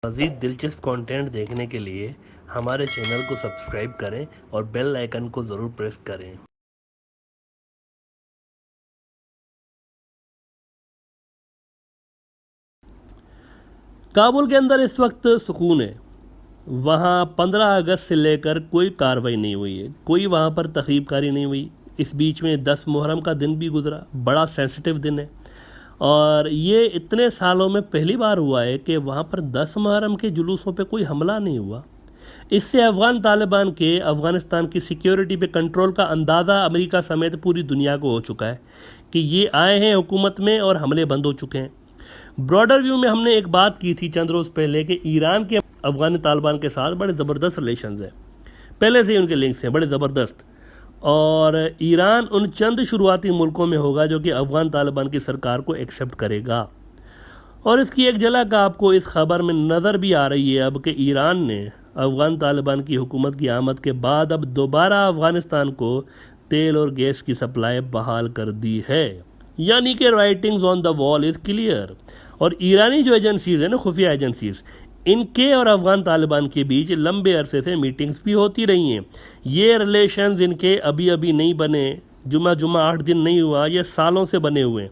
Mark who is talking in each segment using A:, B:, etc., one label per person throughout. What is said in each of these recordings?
A: मज़ीद दिलचस्प कंटेंट देखने के लिए हमारे चैनल को सब्सक्राइब करें और बेल आइकन को ज़रूर प्रेस करें। काबुल के अंदर इस वक्त सुकून है। वहाँ 15 अगस्त से लेकर कोई कार्रवाई नहीं हुई है, कोई वहाँ पर तकरीबकारी नहीं हुई। इस बीच में 10 मुहर्रम का दिन भी गुजरा, बड़ा सेंसिटिव दिन है। और ये इतने सालों में पहली बार हुआ है कि वहाँ पर 10 मुहर्रम के जुलूसों पे कोई हमला नहीं हुआ। इससे अफगान तालिबान के अफ़गानिस्तान की सिक्योरिटी पे कंट्रोल का अंदाज़ा अमेरिका समेत पूरी दुनिया को हो चुका है कि ये आए हैं हुकूमत में और हमले बंद हो चुके हैं। ब्रॉडर व्यू में हमने एक बात की थी चंद रोज़ पहले कि ईरान के अफ़गान तालिबान के साथ बड़े ज़बरदस्त रिलेशंस हैं, पहले से ही उनके लिंक्स हैं बड़े ज़बरदस्त। और ईरान उन चंद शुरुआती मुल्कों में होगा जो कि अफ़गान तालिबान की सरकार को एक्सेप्ट करेगा। और इसकी एक झलक आपको इस खबर में नज़र भी आ रही है अब कि ईरान ने अफ़गान तालिबान की हुकूमत की आमद के बाद अब दोबारा अफ़गानिस्तान को तेल और गैस की सप्लाई बहाल कर दी है। यानी कि writings on the wall is clear. और ईरानी जो एजेंसीज़ हैं ना, खुफिया एजेंसीज़, इनके और अफ़गान तालिबान के बीच लंबे अरसे से मीटिंग्स भी होती रही हैं। ये रिलेशंस इनके अभी अभी नहीं बने, जुमा 8 दिन नहीं हुआ, ये सालों से बने हुए हैं।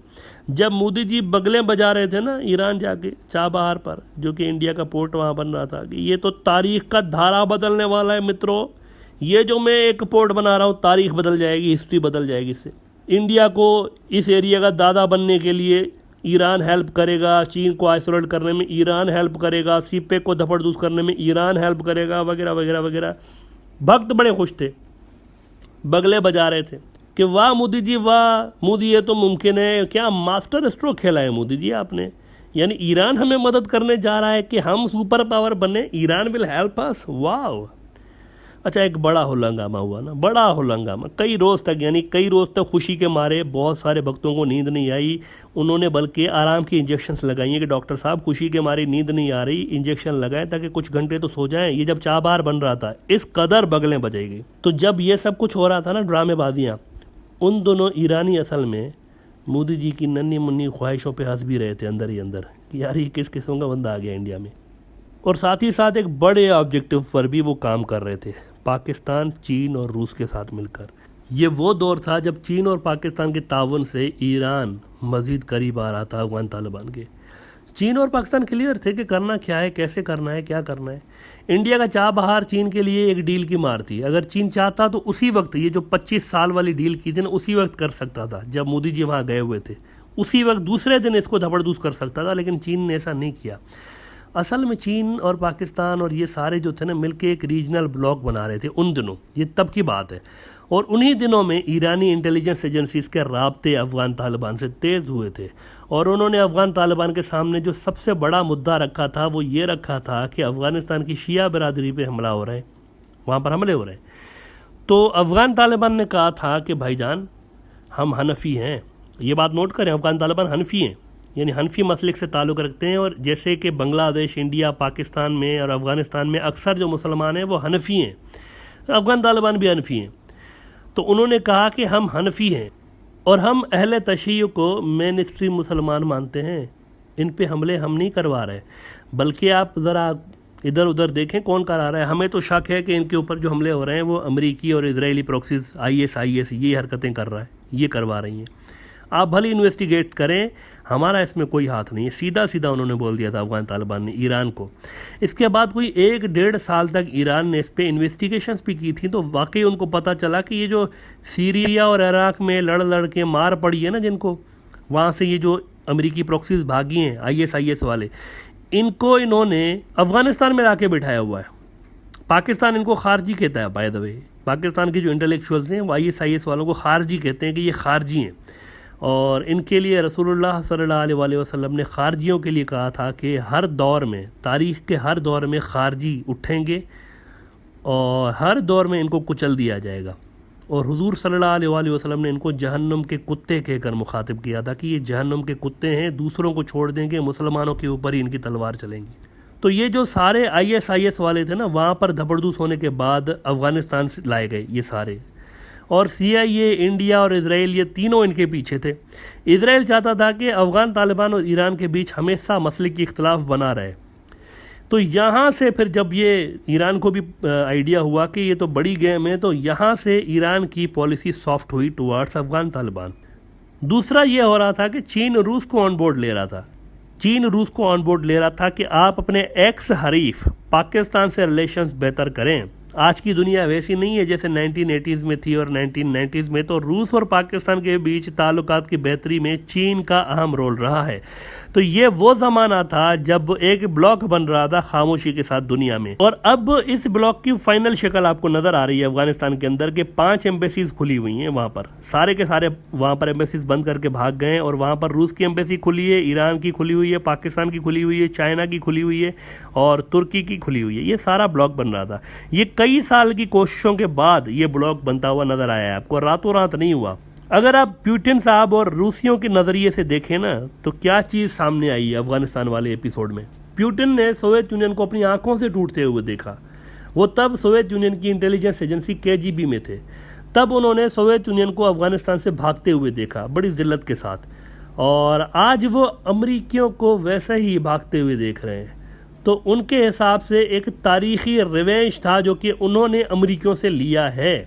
A: जब मोदी जी बगलें बजा रहे थे ना ईरान जाके चाबहार पर, जो कि इंडिया का पोर्ट वहाँ बन रहा था, कि ये तो तारीख़ का धारा बदलने वाला है मित्रों। ये जो मैं एक पोर्ट बना रहा हूँ, तारीख़ बदल जाएगी, हिस्ट्री बदल जाएगी इससे। इंडिया को इस एरिया का दादा बनने के लिए ईरान हेल्प करेगा, चीन को आइसोलेट करने में ईरान हेल्प करेगा, सीपेक को धपड़धूस करने में ईरान हेल्प करेगा, वगैरह वगैरह वगैरह। भक्त बड़े खुश थे, बगले बजा रहे थे कि वाह मोदी जी वाह, मोदी ये तो मुमकिन है। क्या मास्टर स्ट्रोक खेला है मोदी जी आपने। यानी ईरान हमें मदद करने जा रहा है कि हम सुपर पावर बने, ईरान विल हेल्प अस। वाह। अच्छा, एक बड़ा होलंगामा हुआ ना, बड़ा होलंगामा। कई रोज़ तक खुशी के मारे बहुत सारे भक्तों को नींद नहीं आई। उन्होंने बल्कि आराम की इंजेक्शन्स लगाई हैं कि डॉक्टर साहब खुशी के मारे नींद नहीं आ रही, इंजेक्शन लगाएं ताकि कुछ घंटे तो सो जाएं। ये जब चाबहार बन रहा था, इस कदर बगलें बजाई गई। तो जब ये सब कुछ हो रहा था ना, ड्रामेबाजियाँ, उन दोनों ईरानी असल में मोदी जी की नन्ही मुन्नी ख्वाहिशों पे हंस भी रहे थे अंदर ही अंदर कि यार ये किस किस्म का बंदा आ गया इंडिया में। और साथ ही साथ एक बड़े ऑब्जेक्टिव पर भी वो काम कर रहे थे, पाकिस्तान, चीन और रूस के साथ मिलकर। ये वो दौर था जब चीन और पाकिस्तान के ताउन से ईरान मज़ीद करीब आ रहा था अफ़गान तालिबान के। चीन और पाकिस्तान क्लियर थे कि करना क्या है, कैसे करना है, क्या करना है। इंडिया का चाबहार चीन के लिए एक डील की मार थी। अगर चीन चाहता तो उसी वक्त ये जो 25 साल वाली डील की थी ना, उसी वक्त कर सकता था जब मोदी जी वहाँ गए हुए थे। उसी वक्त दूसरे दिन इसको धपड़धूस कर सकता था, लेकिन चीन ने ऐसा नहीं किया। असल में चीन और पाकिस्तान और ये सारे जो थे ना मिलके एक रीजनल ब्लॉक बना रहे थे उन दिनों, ये तब की बात है। और उन्हीं दिनों में ईरानी इंटेलिजेंस एजेंसीज के राब्ते अफ़गान तालिबान से तेज़ हुए थे। और उन्होंने अफ़गान तालिबान के सामने जो सबसे बड़ा मुद्दा रखा था वो ये रखा था कि अफ़गानिस्तान की शिया बिरादरी पे हमला हो रहा है, वहाँ पर हमले हो रहे हैं। तो अफ़गान तालिबान ने कहा था कि भाईजान हम हनफी हैं। ये बात नोट करें, अफ़गान तालिबान हनफी हैं, यानी हनफी मसलिक से ताल्लुक़ रखते हैं। और जैसे कि बांग्लादेश, इंडिया, पाकिस्तान में और अफ़गानिस्तान में अक्सर जो मुसलमान हैं वो हनफी हैं, अफ़गान तालिबान भी हनफी हैं। तो उन्होंने कहा कि हम हनफी हैं और हम अहले तशय्युअ को मेन स्ट्रीम मुसलमान मानते हैं, इन पे हमले हम नहीं करवा रहे। बल्कि आप ज़रा इधर उधर देखें कौन करा रहा है। हमें तो शक है कि इनके ऊपर जो हमले हो रहे हैं वो अमरीकी और इजरायली प्रॉक्सीज, IS ये हरकतें कर रहा है, ये करवा रही हैं। आप भले इन्वेस्टिगेट करें, हमारा इसमें कोई हाथ नहीं है। सीधा सीधा उन्होंने बोल दिया था अफ़गान तालिबान ने ईरान को। इसके बाद कोई 1-1.5 साल तक ईरान ने इस पर इन्वेस्टिगेशंस भी की थी। तो वाकई उनको पता चला कि ये जो सीरिया और इराक़ में लड़ के मार पड़ी है ना जिनको, वहाँ से ये जो अमरीकी प्रॉक्सीज भागी हैं IS वाले, इनको इन्होंने अफ़गानिस्तान में लाके बिठाया हुआ है। पाकिस्तान इनको खारजी कहता है, बाय द वे। पाकिस्तान के जो इंटेलेक्चुअल्स हैं वो IS वालों को खारजी कहते हैं कि ये खारजी हैं। और इनके लिए रसूलुल्लाह सल्लल्लाहु अलैहि वसल्लम ने खारजियों के लिए कहा था कि हर दौर में, तारीख़ के हर दौर में खारजी उठेंगे और हर दौर में इनको कुचल दिया जाएगा। और हुज़ूर सल्लल्लाहु अलैहि वसल्लम ने इनको जहन्नुम के कुत्ते कहकर मुखातिब किया था कि ये जहन्नुम के कुत्ते हैं, दूसरों को छोड़ देंगे, मुसलमानों के ऊपर ही इनकी तलवार चलेंगी। तो ये जो सारे IS वाले थे ना, वहाँ पर धपड़धूस होने के बाद अफ़गानिस्तान से लाए गए ये सारे। और CIA, इंडिया और इजराइल, ये तीनों इनके पीछे थे। इजराइल चाहता था कि अफ़गान तालिबान और ईरान के बीच हमेशा मसलिकी इख्तलाफ बना रहे। तो यहाँ से फिर जब ये ईरान को भी आइडिया हुआ कि ये तो बड़ी गेम है, तो यहाँ से ईरान की पॉलिसी सॉफ्ट हुई टुवर्ड्स अफगान तालिबान। दूसरा ये हो रहा था कि चीन रूस को ऑन बोर्ड ले रहा था। चीन रूस को ऑन बोर्ड ले रहा था कि आप अपने एक्स हरीफ पाकिस्तान से रिलेशंस बेहतर करें। आज की दुनिया वैसी नहीं है जैसे 1980s में थी और 1990s में। तो रूस और पाकिस्तान के बीच ताल्लुकात की बेहतरी में चीन का अहम रोल रहा है। तो ये वो ज़माना था जब एक ब्लॉक बन रहा था खामोशी के साथ दुनिया में। और अब इस ब्लॉक की फाइनल शक्ल आपको नज़र आ रही है अफगानिस्तान के अंदर के 5 एम्बेसीज खुली हुई हैं वहाँ पर। सारे के सारे वहाँ पर एम्बेसीज बंद करके भाग गए और वहाँ पर रूस की एम्बेसी खुली है, ईरान की खुली हुई है, पाकिस्तान की खुली हुई है, चाइना की खुली हुई है और तुर्की की खुली हुई है। ये सारा ब्लॉक बन रहा था। ये कई साल की कोशिशों के बाद ये ब्लॉक बनता हुआ नज़र आया है आपको, रातों रात नहीं हुआ। अगर आप पुतिन साहब और रूसियों के नज़रिए से देखें ना, तो क्या चीज़ सामने आई है अफगानिस्तान वाले एपिसोड में। पुतिन ने सोवियत यूनियन को अपनी आंखों से टूटते हुए देखा। वो तब सोवियत यूनियन की इंटेलिजेंस एजेंसी KGB में थे। तब उन्होंने सोवियत यूनियन को अफगानिस्तान से भागते हुए देखा बड़ी जिल्लत के साथ, और आज वो अमरीकियों को वैसे ही भागते हुए देख रहे हैं। तो उनके हिसाब से एक तारीखी रिवेंज था जो कि उन्होंने अमरीकियों से लिया है।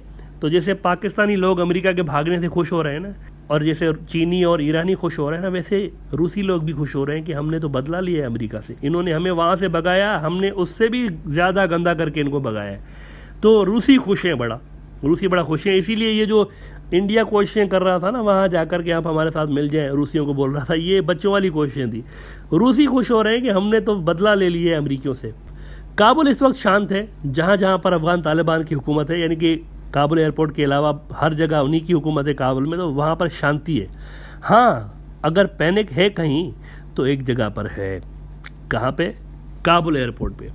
A: तो जैसे पाकिस्तानी लोग अमेरिका के भागने से खुश हो रहे हैं ना, और जैसे चीनी और ईरानी खुश हो रहे हैं ना, वैसे रूसी लोग भी खुश हो रहे हैं कि हमने तो बदला लिया है अमेरिका से। इन्होंने हमें वहाँ से भगाया, हमने उससे भी ज़्यादा गंदा करके इनको भगाया है। तो रूसी खुश हैं, रूसी बड़ा खुश हैं। इसीलिए ये जो इंडिया कोशिशें कर रहा था ना वहाँ जाकर के आप हमारे साथ मिल जाएं, रूसियों को बोल रहा था, ये बच्चों वाली कोशिशें थी। रूसी खुश हो रहे हैं कि हमने तो बदला ले लिया है अमरीकियों से। काबुल इस वक्त शांत है, जहाँ जहाँ पर अफगान तालिबान की हुकूमत है, यानी कि काबुल एयरपोर्ट के अलावा हर जगह उन्हीं की हुकूमत है काबुल में, तो वहाँ पर शांति है। हाँ, अगर पैनिक है कहीं तो एक जगह पर है। कहाँ पे? काबुल एयरपोर्ट पे।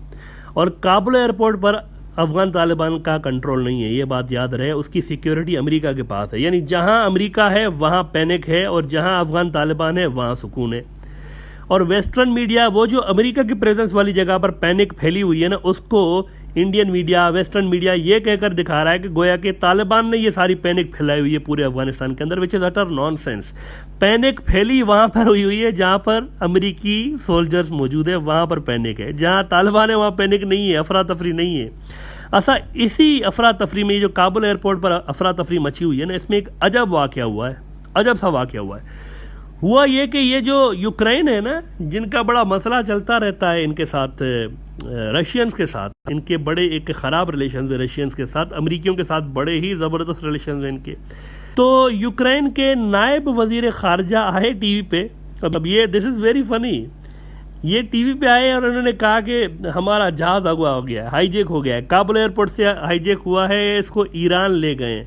A: और काबुल एयरपोर्ट पर अफगान तालिबान का कंट्रोल नहीं है, ये बात याद रहे। उसकी सिक्योरिटी अमेरिका के पास है। यानी जहाँ अमेरिका है वहाँ पैनिक है, और जहाँ अफगान तालिबान है वहाँ सुकून है। और वेस्टर्न मीडिया, वो जो अमेरिका की प्रेजेंस वाली जगह पर पैनिक फैली हुई है ना, उसको इंडियन मीडिया, वेस्टर्न मीडिया ये कहकर दिखा रहा है कि गोया कि तालिबान ने ये सारी पैनिक फैलाई हुई है पूरे अफगानिस्तान के अंदर, which is utter nonsense. Panic फैली वहाँ पर हुई है जहाँ पर अमेरिकी सोल्जर्स मौजूद है, वहाँ पर पैनिक है। जहाँ तालिबान है वहाँ पैनिक नहीं है, अफरा तफरी नहीं है। ऐसा इसी अफरा तफरी में जो काबुल एयरपोर्ट पर अफरा तफरी मची हुई है ना, इसमें एक अजब वाक़या हुआ है, अजब सा वाक़या हुआ ये कि ये जो यूक्रेन है ना, जिनका बड़ा मसला चलता रहता है इनके साथ, रशियंस के साथ, इनके बड़े एक ख़राब रिलेशन है रशियंस के साथ, अमरीकियों के साथ बड़े ही ज़बरदस्त रिलेशन हैं इनके। तो यूक्रेन के नायब वज़ीर ख़ारजा आए टीवी पे। अब ये दिस इज़ वेरी फ़नी, ये टीवी पे आए और उन्होंने कहा कि हमारा जहाज़ अगवा हो गया है, हाईजेक हो गया है, काबुल एयरपोर्ट से हाईजेक हुआ है, इसको ईरान ले गए।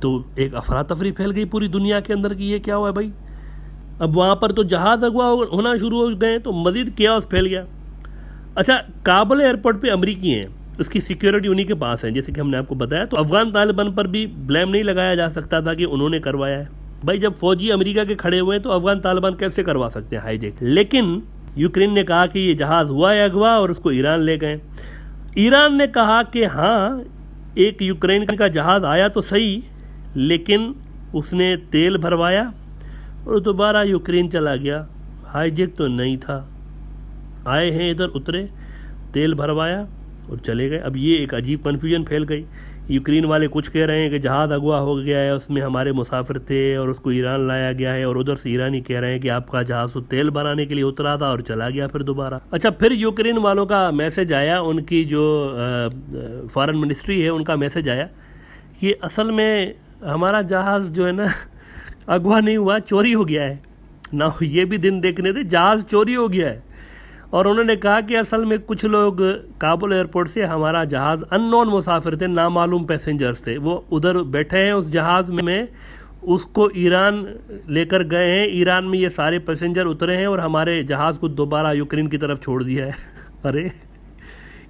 A: तो एक अफरा तफरी फैल गई पूरी दुनिया के अंदर कि ये क्या हुआ है भाई। अब वहाँ पर तो जहाज़ अगवा होना शुरू हो गए, तो मज़ीद केओस फैल गया। अच्छा, काबुल एयरपोर्ट पे अमरीकी हैं, उसकी सिक्योरिटी उन्हीं के पास है, जैसे कि हमने आपको बताया। तो अफगान तालिबान पर भी ब्लेम नहीं लगाया जा सकता था कि उन्होंने करवाया है। भाई जब फौजी अमेरिका के खड़े हुए हैं तो अफगान तालिबान कैसे करवा सकते हैं हाईजेक। लेकिन यूक्रेन ने कहा कि ये जहाज़ हुआ है अगवा और उसको ईरान ले गए। ईरान ने कहा कि हाँ, एक यूक्रेन का जहाज़ आया तो सही, लेकिन उसने तेल भरवाया और दोबारा यूक्रेन चला गया, हाईजेक तो नहीं था। आए हैं इधर, उतरे, तेल भरवाया और चले गए। अब ये एक अजीब कन्फ्यूजन फैल गई। यूक्रेन वाले कुछ कह रहे हैं कि जहाज़ अगवा हो गया है, उसमें हमारे मुसाफिर थे और उसको ईरान लाया गया है, और उधर से ईरानी कह रहे हैं कि आपका जहाज़ तो तेल भराने के लिए उतरा था और चला गया फिर दोबारा। अच्छा, फिर यूक्रेन वालों का मैसेज आया, उनकी जो फॉरेन मिनिस्ट्री है उनका मैसेज आया कि असल में हमारा जहाज़ जो है ना अगवा नहीं हुआ, चोरी हो गया है ना। ये भी दिन देखने थे, जहाज़ चोरी हो गया है। और उन्होंने कहा कि असल में कुछ लोग काबुल एयरपोर्ट से, हमारा जहाज़ अननोन मुसाफिर थे, नामालूम पैसेंजर्स थे, वो उधर बैठे हैं उस जहाज़ में, उसको ईरान लेकर गए हैं, ईरान में ये सारे पैसेंजर उतरे हैं और हमारे जहाज़ को दोबारा यूक्रेन की तरफ छोड़ दिया है। अरे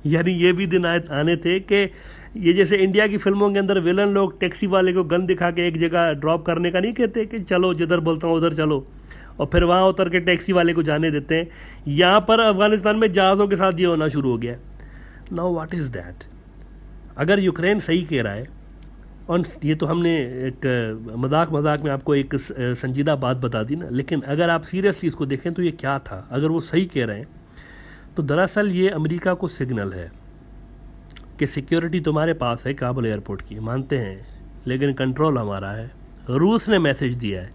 A: यानी ये भी दिन आने थे कि ये जैसे इंडिया की फिल्मों के अंदर विलन लोग टैक्सी वाले को गन दिखा के एक जगह ड्रॉप करने का नहीं कहते कि चलो जिधर बोलता हूँ उधर चलो, और फिर वहाँ उतर के टैक्सी वाले को जाने देते हैं। यहाँ पर अफगानिस्तान में जहाज़ों के साथ ये होना शुरू हो गया। Now what is that? अगर यूक्रेन सही कह रहा है, और ये तो हमने एक मजाक में आपको एक संजीदा बात बता दी ना, लेकिन अगर आप सीरियसली इसको देखें तो ये क्या था। अगर वो सही कह रहे हैं तो दरअसल ये अमेरिका को सिग्नल है कि सिक्योरिटी तुम्हारे पास है काबुल एयरपोर्ट की, मानते हैं, लेकिन कंट्रोल हमारा है। रूस ने मैसेज दिया है,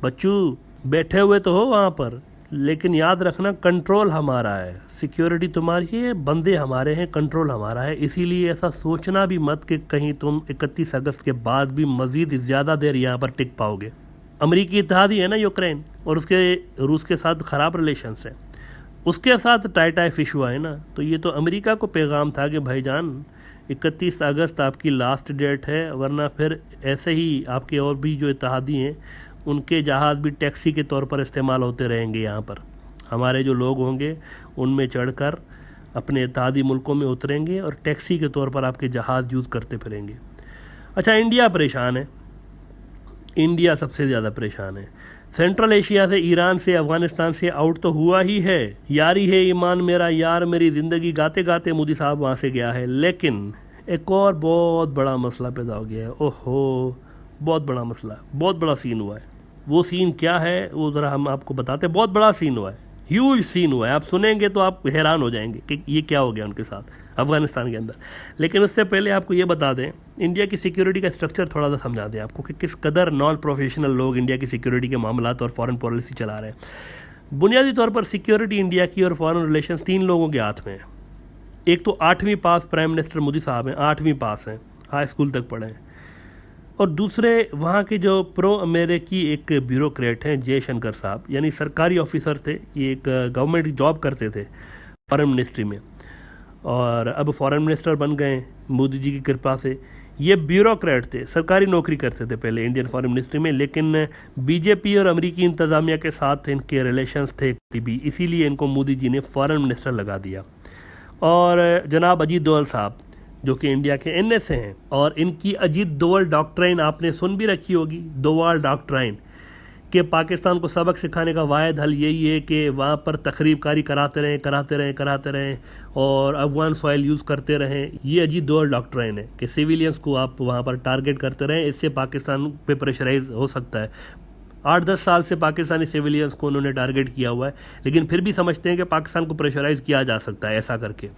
A: बच्चू बैठे हुए तो हो वहाँ पर, लेकिन याद रखना कंट्रोल हमारा है, सिक्योरिटी तुम्हारी है, बंदे हमारे हैं, कंट्रोल हमारा है। इसीलिए ऐसा सोचना भी मत कि कहीं तुम 31 अगस्त के बाद भी मज़ीद ज़्यादा देर यहाँ पर टिक पाओगे। अमरीकी इत्तेहादी है ना यूक्रेन, और उसके रूस के साथ ख़राब रिलेशंस हैं, उसके साथ टाई फिश हुआ है ना। तो ये तो अमेरिका को पैगाम था कि भाईजान 31 अगस्त आपकी लास्ट डेट है, वरना फिर ऐसे ही आपके और भी जो इत्तेहादी हैं उनके जहाज़ भी टैक्सी के तौर पर इस्तेमाल होते रहेंगे। यहाँ पर हमारे जो लोग होंगे उनमें चढ़कर अपने इत्तेहादी मुल्कों में उतरेंगे और टैक्सी के तौर पर आपके जहाज़ यूज़ करते फिरेंगे। अच्छा, इंडिया परेशान है, इंडिया सबसे ज़्यादा परेशान है। सेंट्रल एशिया से, ईरान से, अफ़गानिस्तान से आउट तो हुआ ही है। यारी है ईमान मेरा यार मेरी ज़िंदगी गाते गाते मोदी साहब वहाँ से गया है। लेकिन एक और बहुत बड़ा मसला पैदा हो गया है। ओहो, बहुत बड़ा मसला, बहुत बड़ा सीन हुआ है। वो सीन क्या है वो ज़रा हम आपको बताते हैं। बहुत बड़ा सीन हुआ है, ह्यूज सीन हुआ है। आप सुनेंगे तो आप हैरान हो जाएंगे कि ये क्या हो गया उनके साथ अफ़गानिस्तान के अंदर। लेकिन उससे पहले आपको ये बता दें, इंडिया की सिक्योरिटी का स्ट्रक्चर थोड़ा सा समझा दें आपको कि किस कदर नॉन प्रोफेशनल लोग इंडिया की सिक्योरिटी के मामलात और फॉरेन पॉलिसी चला रहे हैं। बुनियादी तौर पर सिक्योरिटी इंडिया की और फॉरेन रिलेशंस 3 लोगों के हाथ में है। एक तो 8वीं पास प्राइम मिनिस्टर मोदी साहब हैं, 8वीं पास हैं, हाई स्कूल तक पढ़े हैं। और दूसरे वहाँ के जो प्रो अमेरिकी एक ब्यूरोक्रेट हैं जयशंकर साहब, यानी सरकारी ऑफिसर थे, ये एक गवर्नमेंट जॉब करते थे फॉरेन मिनिस्ट्री में, और अब फॉरेन मिनिस्टर बन गए मोदी जी की कृपा से। ये ब्यूरोक्रेट थे, सरकारी नौकरी करते थे पहले इंडियन फॉरेन मिनिस्ट्री में, लेकिन बीजेपी और अमेरिकी इंतज़ामिया के साथ इनके रिलेशंस थे भी, इसीलिए इनको मोदी जी ने फॉरेन मिनिस्टर लगा दिया। और जनाब अजीत डोवल साहब जो कि इंडिया के एनए से हैं, और इनकी अजीत डोवल डॉक्ट्राइन आपने सुन भी रखी होगी, डोवाल डॉक्ट्राइन, कि पाकिस्तान को सबक सिखाने का वाहिद हल यही है कि वहाँ पर तखरीबकारी कराते रहें और अफगान सॉइल यूज़ करते रहें। ये अजीत डोवल डॉक्ट्राइन है कि सिविलियंस को आप वहाँ पर टारगेट करते रहें, इससे पाकिस्तान पे प्रेशराइज हो सकता है। 8-10 साल से पाकिस्तानी सिविलियंस को उन्होंने टारगेट किया हुआ है, लेकिन फिर भी समझते हैं कि पाकिस्तान को प्रेशराइज किया जा सकता है ऐसा करके।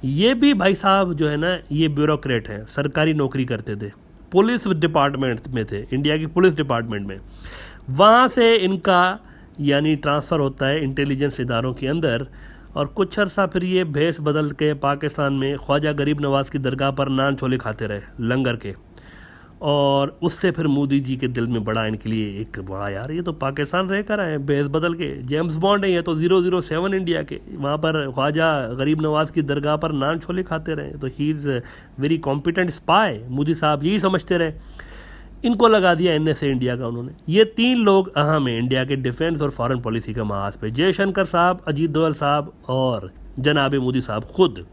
A: ये भी भाई साहब जो है ना, ये ब्यूरोक्रेट हैं, सरकारी नौकरी करते थे, पुलिस डिपार्टमेंट में थे, इंडिया की पुलिस डिपार्टमेंट में। वहाँ से इनका यानी ट्रांसफ़र होता है इंटेलिजेंस इदारों के अंदर, और कुछ अर्सा फिर ये भेस बदल के पाकिस्तान में ख्वाजा गरीब नवाज़ की दरगाह पर नान छोले खाते रहे लंगर के, और उससे फिर मोदी जी के दिल में बड़ा इनके लिए एक वाह यार, ये तो पाकिस्तान रह कर आए भेस बदल के, जेम्स बॉन्ड है ये तो 007 इंडिया के, वहाँ पर ख्वाजा गरीब नवाज़ की दरगाह पर नान छोले खाते रहे, तो he is very competent spy. Modi साहब यही समझते रहे, इनको लगा दिया एनएसए इंडिया का उन्होंने। ये 3 लोग अहम हैं इंडिया के डिफेंस और फॉरेन पॉलिसी के महाज पे, जयशंकर साहब, अजीत डोवल साहब और जनाब मोदी साहब खुद।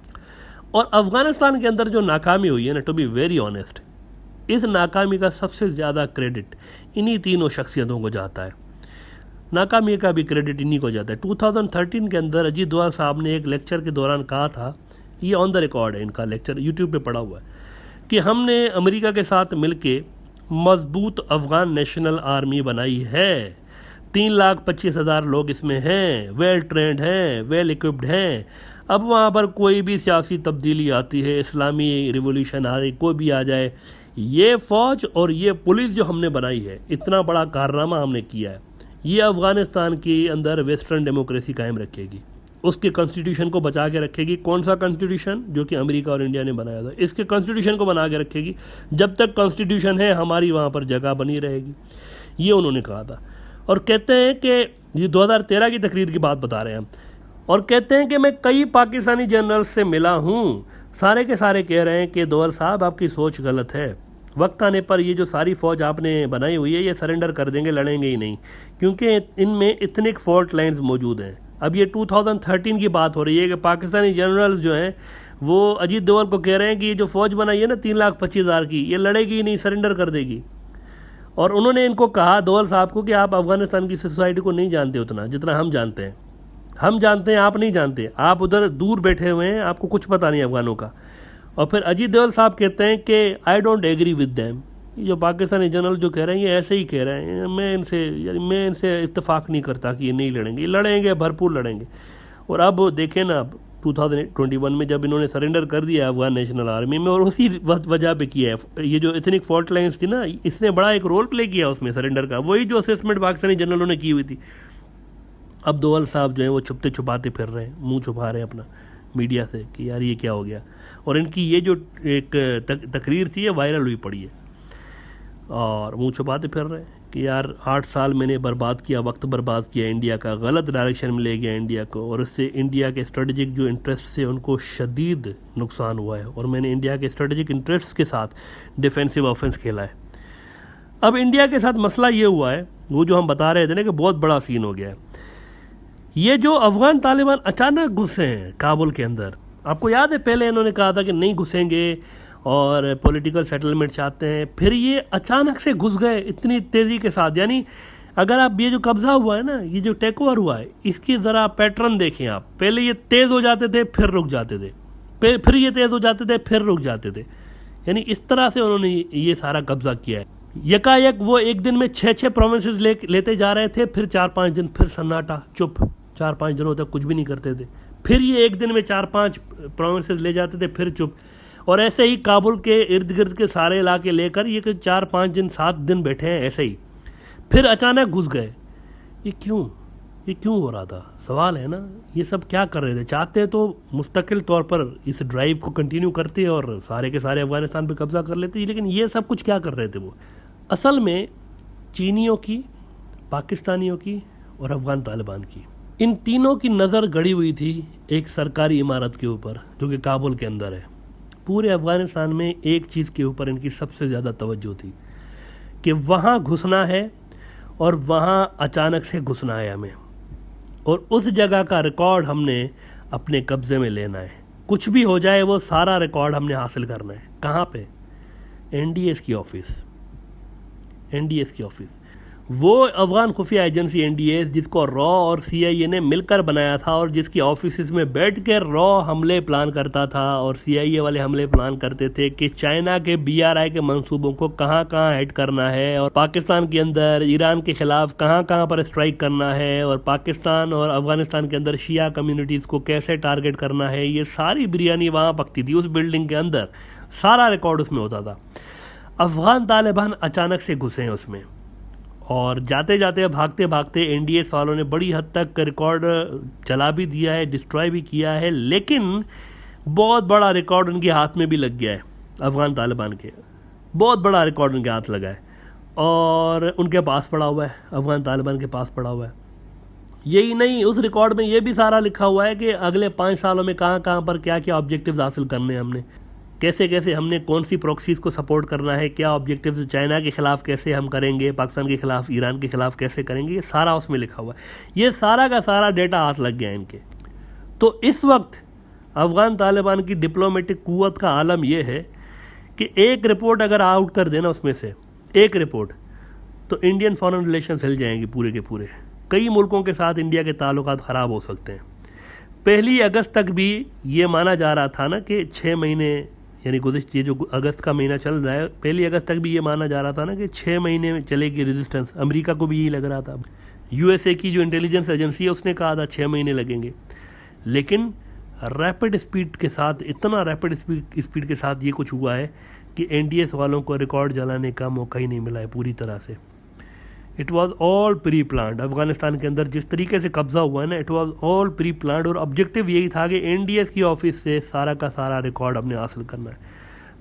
A: और अफगानिस्तान के अंदर जो नाकामी हुई है ना, टू बी वेरी ऑनेस्ट, इस नाकामी का सबसे ज़्यादा क्रेडिट इन्हीं तीनों शख्सियतों को जाता है। नाकामी का भी क्रेडिट इन्हीं को जाता है। 2013 के अंदर अजीत डोवल साहब ने एक लेक्चर के दौरान कहा था, ये ऑन द रिकॉर्ड है, इनका लेक्चर यूट्यूब पे पड़ा हुआ है, कि हमने अमेरिका के साथ मिलके मजबूत अफगान नेशनल आर्मी बनाई है, 3,25,000 लोग इसमें हैं, वेल ट्रेंड हैं, वेल इक्विप्ड हैं। अब वहाँ पर कोई भी सियासी तब्दीली आती है, इस्लामी रिवोल्यूशन आ रही, कोई भी आ जाए, ये फ़ौज और ये पुलिस जो हमने बनाई है, इतना बड़ा कारनामा हमने किया है, ये अफ़गानिस्तान के अंदर वेस्टर्न डेमोक्रेसी कायम रखेगी, उसके कॉन्स्टिट्यूशन को बचा के रखेगी। कौन सा कॉन्स्टिट्यूशन? जो कि अमेरिका और इंडिया ने बनाया था, इसके कॉन्स्टिट्यूशन को बना के रखेगी। जब तक कॉन्स्टिट्यूशन है हमारी वहाँ पर जगह बनी रहेगी, ये उन्होंने कहा था। और कहते हैं कि ये 2013 की तकरीर की बात बता रहे हैं हम, और कहते हैं कि मैं कई पाकिस्तानी जनरल से मिला हूँ, सारे के सारे कह रहे हैं कि डोवल साहब आपकी सोच गलत है, वक्त आने पर ये जो सारी फ़ौज आपने बनाई हुई है ये सरेंडर कर देंगे, लड़ेंगे ही नहीं, क्योंकि इनमें इतने फॉल्ट लाइन्स मौजूद हैं। अब ये 2013 की बात हो रही है कि पाकिस्तानी जनरल्स जो हैं वो अजीत डोवल को कह रहे हैं कि ये जो फ़ौज बनाई है ना 3,25,000 की, ये लड़ेगी ही नहीं, सरेंडर कर देगी। और उन्होंने इनको कहा डोवल साहब को कि आप अफ़गानिस्तान की सोसाइटी को नहीं जानते उतना जितना हम जानते हैं, हम जानते हैं, आप नहीं जानते, आप उधर दूर बैठे हुए हैं, आपको कुछ पता नहीं अफ़गानों का। और फिर अजीत डोवल साहब कहते हैं कि I don't agree with them, ये जो पाकिस्तानी जनरल जो कह रहे हैं ये ऐसे ही कह रहे हैं, मैं इनसे इत्तेफाक नहीं करता कि ये नहीं लड़ेंगे, ये लड़ेंगे, भरपूर लड़ेंगे। और अब देखें ना, 2021 में जब इन्होंने सरेंडर कर दिया अफगान नेशनल आर्मी में, और उसी वजह पे किया है, ये जो एथनिक फॉल्ट लाइन्स थी ना, इसने बड़ा एक रोल प्ले किया उसमें सरेंडर का, वही जो असेसमेंट पाकिस्तानी जनरलों ने की हुई थी। अब दोवल साहब जो है वो छुपते छुपाते फिर रहे हैं, मुंह छुपा रहे हैं अपना मीडिया से कि यार ये क्या हो गया। और इनकी ये जो एक तकरीर थी ये वायरल हुई पड़ी है, और मुंह छुपाते फिर रहे हैं कि यार 8 साल मैंने बर्बाद किया, वक्त बर्बाद किया इंडिया का, गलत डायरेक्शन में ले गया इंडिया को, और इससे इंडिया के स्ट्रेटजिक जो इंटरेस्ट से उनको शदीद नुकसान हुआ है, और मैंने इंडिया के स्ट्रेटजिक इंटरेस्ट के साथ डिफेंसिव ऑफेंस खेला है। अब इंडिया के साथ मसला ये हुआ है, वो जो हम बता रहे थे ना कि बहुत बड़ा सीन हो गया है, ये जो अफगान तालिबान अचानक घुसे हैं काबुल के अंदर। आपको याद है पहले इन्होंने कहा था कि नहीं घुसेंगे और पॉलिटिकल सेटलमेंट चाहते हैं, फिर ये अचानक से घुस गए इतनी तेज़ी के साथ। यानी अगर आप ये जो कब्ज़ा हुआ है ना, ये जो टेक ओवर हुआ है, इसकी ज़रा पैटर्न देखें आप। पहले ये तेज़ हो जाते थे फिर रुक जाते थे, फिर ये तेज़ हो जाते थे फिर रुक जाते थे, यानी इस तरह से उन्होंने ये सारा कब्ज़ा किया है। यकायक वो एक दिन में 6 प्रोविंसेस लेते जा रहे थे, फिर 4-5 दिन फिर सन्नाटा, चुप, 4-5 दिनों तक कुछ भी नहीं करते थे, फिर ये एक दिन में 4-5 प्रोविंसेस ले जाते थे, फिर चुप। और ऐसे ही काबुल के इर्द गिर्द के सारे इलाके लेकर ये 4-5 दिन 7 दिन बैठे हैं ऐसे ही, फिर अचानक घुस गए। ये क्यों हो रहा था, सवाल है ना। ये सब क्या कर रहे थे? चाहते तो मुस्तकिल तौर पर इस ड्राइव को कंटिन्यू करते और सारे के सारे अफगानिस्तान पे कब्जा कर लेते, लेकिन ये सब कुछ क्या कर रहे थे वो? असल में चीनियों की, पाकिस्तानियों की और अफगान तालिबान की, इन तीनों की नज़र गड़ी हुई थी एक सरकारी इमारत के ऊपर जो कि काबुल के अंदर है। पूरे अफगानिस्तान में एक चीज़ के ऊपर इनकी सबसे ज़्यादा तवज्जो थी कि वहाँ घुसना है और वहाँ अचानक से घुसना है हमें, और उस जगह का रिकॉर्ड हमने अपने कब्ज़े में लेना है। कुछ भी हो जाए वो सारा रिकॉर्ड हमने हासिल करना है। कहाँ पे? एनडीएस की ऑफिस। वो अफगान खुफिया एजेंसी एनडीएस जिसको रॉ और सीआईए ने मिलकर बनाया था, और जिसकी ऑफिस में बैठ कर रॉ हमले प्लान करता था और सीआईए वाले हमले प्लान करते थे कि चाइना के बीआरआई के मंसूबों को कहाँ कहाँ हिट करना है, और पाकिस्तान के अंदर ईरान के खिलाफ कहाँ कहाँ पर स्ट्राइक करना है, और पाकिस्तान और अफगानिस्तान के अंदर शिया कम्युनिटीज़ को कैसे टारगेट करना है। ये सारी बिरयानी वहाँ पकती थी उस बिल्डिंग के अंदर, सारा रिकॉर्ड उसमें होता था। अफगान तालिबान अचानक से घुसे हैं उसमें, और जाते जाते भागते भागते एनडीएस वालों ने बड़ी हद तक रिकॉर्ड चला भी दिया है, डिस्ट्रॉय भी किया है, लेकिन बहुत बड़ा रिकॉर्ड उनके हाथ में भी लग गया है। अफगान तालिबान के बहुत बड़ा रिकॉर्ड उनके हाथ लगा है, और उनके पास पड़ा हुआ है, अफगान तालिबान के पास पड़ा हुआ है। यही नहीं, उस रिकॉर्ड में ये भी सारा लिखा हुआ है कि अगले 5 सालों में कहाँ कहाँ पर क्या क्या ऑब्जेक्टिव्स हासिल करने हैं हमने, कैसे कैसे हमने कौन सी प्रॉक्सीज को सपोर्ट करना है, क्या ऑब्जेक्टिव्स चाइना के खिलाफ कैसे हम करेंगे, पाकिस्तान के खिलाफ, ईरान के खिलाफ कैसे करेंगे, ये सारा उसमें लिखा हुआ है। ये सारा का सारा डेटा हाथ लग गया इनके। तो इस वक्त अफगान तालिबान की डिप्लोमेटिक कुव्वत का आलम यह है कि एक रिपोर्ट अगर आउट कर देना उसमें से एक रिपोर्ट, तो इंडियन फॉरेन रिलेशंस हिल जाएंगे पूरे के पूरे। कई मुल्कों के साथ इंडिया के ताल्लुकात ख़राब हो सकते हैं। 1 अगस्त तक भी ये माना जा रहा था ना कि 6 महीने, यानी गुज़िश्ता ये जो अगस्त का महीना चल रहा है, 1 अगस्त तक भी ये माना जा रहा था ना कि 6 महीने में चलेगी रेजिस्टेंस। अमेरिका को भी यही लग रहा था। यूएसए की जो इंटेलिजेंस एजेंसी है उसने कहा था 6 महीने लगेंगे, लेकिन रैपिड स्पीड के साथ, इतना रैपिड स्पीड के साथ ये कुछ हुआ है कि एनडीएस वालों को रिकॉर्ड जलाने का मौका ही नहीं मिला है पूरी तरह से। It was all pre planned. Afghanistan के अंदर जिस तरीके से कब्जा हुआ है ना, it was all pre planned, और ऑब्जेक्टिव यही था कि एनडीएस की ऑफिस से सारा का सारा रिकॉर्ड हमने हासिल करना है।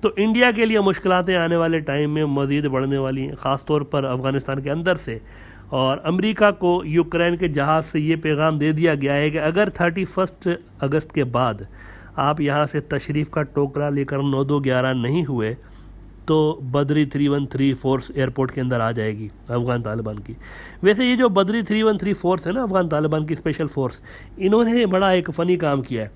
A: तो इंडिया के लिए मुश्किलातें आने वाले टाइम में मज़ीद बढ़ने वाली हैं, ख़ासतौर पर अफगानिस्तान के अंदर से। और अमेरिका को यूक्रेन के जहाज़ से ये पैगाम दे दिया गया है कि अगर 31 अगस्त के बाद आप यहाँ से तशरीफ़ का टोकरा लेकर 9-2-11 नहीं हुए तो बदरी 313 फोर्स एयरपोर्ट के अंदर आ जाएगी अफ़गान तालिबान की। वैसे ये जो बदरी 313 फोर्स है ना, अफ़गान तालिबान की स्पेशल फोर्स, इन्होंने बड़ा एक फ़नी काम किया है।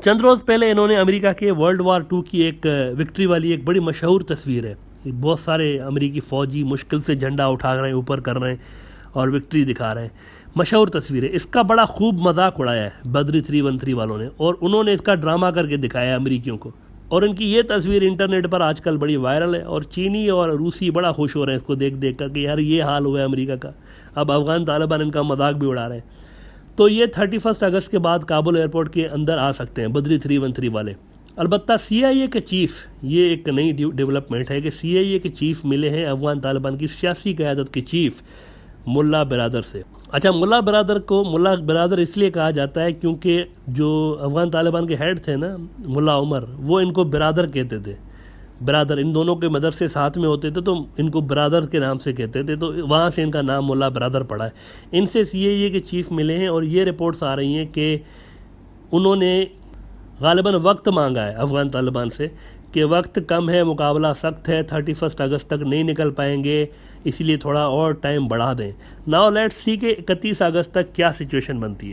A: चंद रोज़ पहले इन्होंने अमेरिका के वर्ल्ड वार 2 की एक विक्ट्री वाली एक बड़ी मशहूर तस्वीर है, बहुत सारे अमेरिकी फ़ौजी मुश्किल से झंडा उठा रहे हैं, ऊपर कर रहे हैं और विक्ट्री दिखा रहे हैं, मशहूर तस्वीर है। इसका बड़ा खूब मजाक उड़ाया है बदरी 313 वालों ने, और उन्होंने इसका ड्रामा करके दिखाया अमेरिकियों को। और इनकी ये तस्वीर इंटरनेट पर आजकल बड़ी वायरल है, और चीनी और रूसी बड़ा खुश हो रहे हैं इसको देख देख कर कि यार ये हाल हुआ है अमेरिका का। अब अफ़गान तालिबान इनका मजाक भी उड़ा रहे हैं। तो ये 31 अगस्त के बाद काबुल एयरपोर्ट के अंदर आ सकते हैं बद्री 313 वाले। अलबत्ता CIA के चीफ, ये एक नई डेवलपमेंट है कि CIA के चीफ मिले हैं अफगान तालिबान की सियासी क़यादत के चीफ मुल्ला बिरादर से। अच्छा, मुल्ला बिरादर इसलिए कहा जाता है क्योंकि जो अफगान तालिबान के हेड थे ना मुल्ला उमर, वो इनको बिरादर कहते थे। बिरादर, इन दोनों के मदरसे साथ में होते थे तो इनको बिरादर के नाम से कहते थे, तो वहाँ से इनका नाम मुल्ला बिरादर पड़ा है। इनसे CIA के चीफ मिले हैं और ये रिपोर्ट्स आ रही हैं कि उन्होंने गालिबन वक्त मांगा है अफ़गान तालिबान से कि वक्त कम है, मुकाबला सख्त है, 31 अगस्त तक नहीं निकल पाएंगे, इसलिए थोड़ा और टाइम बढ़ा दें। नाउ लेट्स सी कि 31 अगस्त तक क्या सिचुएशन बनती है।